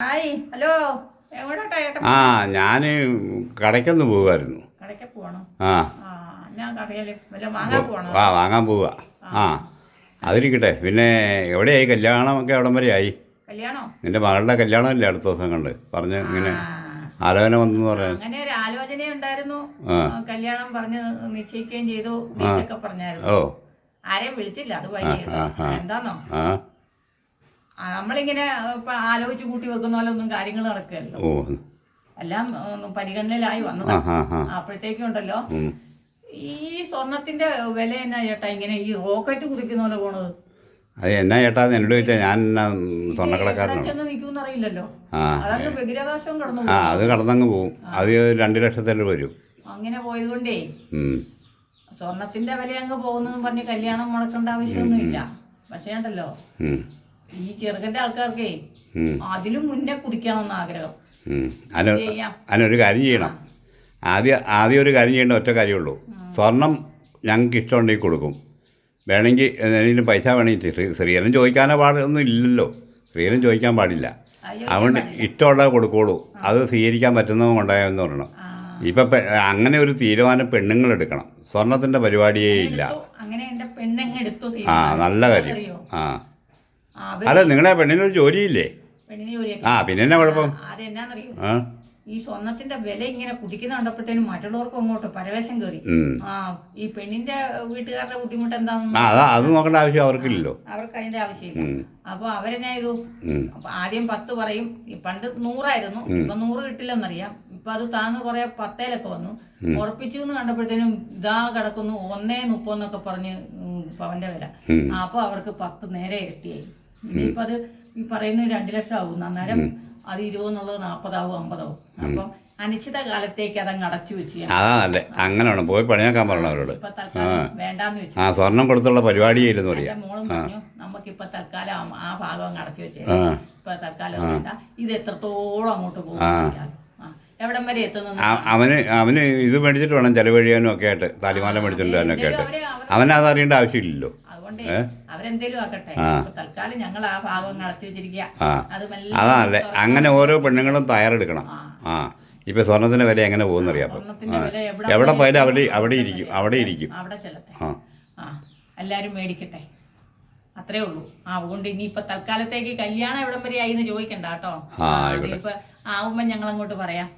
Hi hello എവിടോട്ടാ ഏട്ടൻ? ഞാൻ കടയ്ക്കൊന്ന് പോവുമായിരുന്നു. കടയ്ക്ക് പോകണം. ആ ഞാൻ കടയിൽ വല്ല വാങ്ങാൻ പോകണം. വാങ്ങാൻ പോവുക. ആ അതിരിക്കട്ടെ. പിന്നെ എവിടെയായി കല്യാണമൊക്കെ എവിടം വരെ ആയി? കല്യാണോ? നിൻ്റെ മകളുടെ കല്യാണമല്ലേ അടുത്ത ദിവസം കണ്ട് പറഞ്ഞ് ഇങ്ങനെ ആലോചന വന്നെന്ന് പറയാൻ. അങ്ങനെ ഒരു ആലോചന ഉണ്ടായിരുന്നു. കല്യാണം പറഞ്ഞ് നിശ്ചയിക്കുകയും ചെയ്തു. ഒക്കെ പറഞ്ഞായിരുന്നു. ആരെയും വിളിച്ചില്ല. അത് എന്താന്നോ, നമ്മളിങ്ങനെ ഇപ്പൊ ആലോചിച്ച് കൂട്ടി വെക്കുന്ന പോലെ ഒന്നും കാര്യങ്ങൾ നടക്കുകയല്ലോ. എല്ലാം പരിഗണനയിലായി വന്നത്. അപ്പോഴത്തേക്കും ഉണ്ടല്ലോ ഈ സ്വർണത്തിന്റെ വില എന്നാ ചേട്ടാ ഇങ്ങനെ ഈ റോക്കറ്റ് കുതിക്കുന്ന പോലെ പോണത്? അത് എന്നാ ചേട്ടാ എന്നോട് ചോദിച്ചാൽ ഞാൻ സ്വർണ്ണക്കടക്കാരനാണ്. നിൽക്കുമെന്ന് അറിയില്ലല്ലോ. അതൊക്കെ ബഹിരാകാശം കടന്നു. അത് കടന്നങ്ങ് പോവും. അത് 2 ലക്ഷത്തിൽ വരും. അങ്ങനെ പോയത് കൊണ്ടേ സ്വർണത്തിന്റെ വില അങ്ങ് പോകുന്നെന്ന് പറഞ്ഞ് കല്യാണം മുടക്കേണ്ട ആവശ്യമൊന്നുമില്ല. പക്ഷേ ഉണ്ടല്ലോ ഈ ചെറുക്കന്റെ ആൾക്കാർക്കേ അതിലും മുന്നേ കുതിക്കണമെന്ന് ആഗ്രഹം. അതിനൊരു കാര്യം ചെയ്യണം. ആദ്യം ഒരു കാര്യം ചെയ്യേണ്ട ഒറ്റ കാര്യമുള്ളൂ. സ്വർണം ഞങ്ങൾക്ക് ഇഷ്ടമുണ്ടെങ്കിൽ കൊടുക്കും. വേണമെങ്കിൽ ഇതിന് പൈസ വേണമെങ്കിൽ സ്ത്രീധനം ചോദിക്കാനോ പാടൊന്നും ഇല്ലല്ലോ. സ്ത്രീധനം ചോദിക്കാൻ പാടില്ല. അതുകൊണ്ട് ഇഷ്ടമുള്ളത് കൊടുക്കോളൂ. അത് സ്വീകരിക്കാൻ പറ്റുന്നതും കൊണ്ടായെന്ന് പറയണം. ഇപ്പം അങ്ങനെ ഒരു തീരുമാനം പെണ്ണുങ്ങൾ എടുക്കണം. സ്വർണത്തിൻ്റെ പരിപാടിയേ ഇല്ല. നല്ല കാര്യം. അല്ല, നിങ്ങളെ പെണ്ണിനൊരു ജോലിയില്ലേ? പിന്നെ എന്നാ കുഴപ്പം? ഈ സ്വർണത്തിന്റെ വില ഇങ്ങനെ കുതിക്കുന്ന കണ്ടപ്പോഴത്തേനും മറ്റുള്ളവർക്കും അങ്ങോട്ട് പരവേശം കയറി. ഈ പെണ്ണിന്റെ വീട്ടുകാരുടെ ബുദ്ധിമുട്ട് എന്താണെന്ന് അത് നോക്കേണ്ട ആവശ്യം അവർക്കില്ലല്ലോ. അവർക്ക് അതിന്റെ ആവശ്യമില്ല. അപ്പൊ അവരെന്നാ ചെയ്തു, ആദ്യം 10 പറയും. പണ്ട് 100 ഇപ്പൊ 100 കിട്ടില്ലെന്നറിയാം. ഇപ്പൊ അത് താന്ന് കുറെ 10-ലൊക്കെ വന്നു. ഉറപ്പിച്ചു എന്ന് കണ്ടപ്പോഴത്തേനും ഇതാ കിടക്കുന്നു 1.30 എന്നൊക്കെ പറഞ്ഞ് പവന്റെ വില. അപ്പൊ അവർക്ക് 10 നേരെ ഇരട്ടിയായി. ഇനിയിപ്പോ അത് ഈ പറയുന്നത് 2 ലക്ഷം ആവും. അന്നേരം അത് 20 എന്നുള്ളത് 40 ആവും 50 ആവും. അപ്പം അനിശ്ചിത കാലത്തേക്ക് അതങ്ങ് അടച്ചു വെച്ച് അല്ലേ? അങ്ങനെ വേണം. പോയി പണിയാക്കാൻ പറഞ്ഞു അവരോട്. വേണ്ടാന്ന് വെച്ചു. സ്വർണം കൊടുത്തുള്ള പരിപാടിയായിരുന്നു. മോളും പറഞ്ഞു നമുക്കിപ്പൊ തൽക്കാലം ആ ഭാഗം അങ്ങ് അടച്ചു വെച്ചേ. ഇപ്പൊ തൽക്കാലം വേണ്ട. ഇത് എത്രത്തോളം അങ്ങോട്ട് പോകും, എവിടം വരെ എത്തുന്നത്. അവന് ഇത് മേടിച്ചിട്ട് വേണം ചെലവഴിയാനും ഒക്കെ ആയിട്ട്, താലിമാല മേടിച്ചിട്ട് വരാനൊക്കെ ആയിട്ട്. അവനത് അറിയേണ്ട ആവശ്യമില്ലല്ലോ. അതുകൊണ്ട് അവരെന്തേലും ആക്കട്ടെ. തൽക്കാലം ഞങ്ങൾ ആ ഭാഗം അടച്ചു വെച്ചിരിക്കുക. അതല്ലേ? അങ്ങനെ ഓരോ പെണ്ണുങ്ങളും തയ്യാറെടുക്കണം. ഇപ്പൊ സ്വർണത്തിന്റെ വില എങ്ങനെ പോകുന്നറിയാം. എവിടെ പോയാലും അവിടെ ഇരിക്കും. അവിടെ ചെല്ലട്ടെ. എല്ലാരും മേടിക്കട്ടെ, അത്രേ ഉള്ളൂ. അതുകൊണ്ട് ഇനിയിപ്പൊ തൽക്കാലത്തേക്ക് കല്യാണം എവിടം വരെ ആയി എന്ന് ചോദിക്കണ്ട കേട്ടോ. ഇപ്പൊ ആവുമ്പോ ഞങ്ങൾ അങ്ങോട്ട് പറയാം.